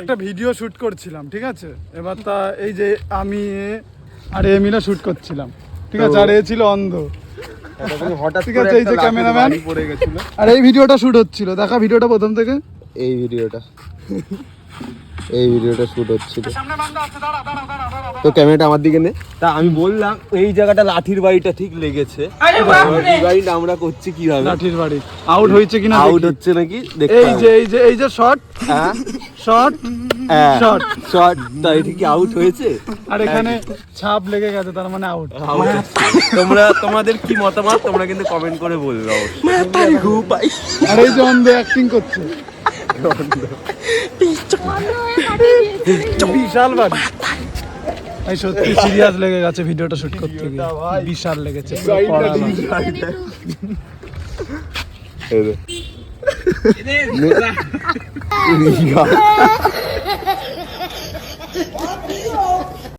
একটা video shoot করছিলাম, ঠিক আছে? এবার তা এই যে আমি আর এ মিলে শুট করছিলাম, ঠিক আছে? আর এ ছিল অন্ধ, ঠিক আছে? এই যে ক্যামেরাম্যান আর এই ভিডিওটা শুট হচ্ছিল। দেখা ভিডিওটা প্রথম থেকে। এই ভিডিওটা শুট হচ্ছিল। তো ক্যামেরাটা আমার দিকে নে। তা আমি বললাম এই জায়গাটা লাঠির বাড়িটা ঠিক লেগেছে। লাঠির বাড়িটা আমরা করছি কিভাবে? লাঠির বাড়ি আউট হয়েছে কিনা, আউট হচ্ছে নাকি দেখতে এই যে এই যে এই যে শট, হ্যাঁ শট, শট শট। তাই ঠিক আউট হয়েছে। আর এখানে ছাপ লেগে গেছে, তার মানে আউট। তোমাদের কি মতামত তোমরা কিন্তু কমেন্ট করে বলবে অবশ্যই। আর এই যে অন্ধ অ্যাক্টিং করছে, বিশাল বাড়ি। এই সত্যি সিরিয়াস লেগে গেছে ভিডিওটা শুট করতে গিয়ে, বিশাল লেগেছে।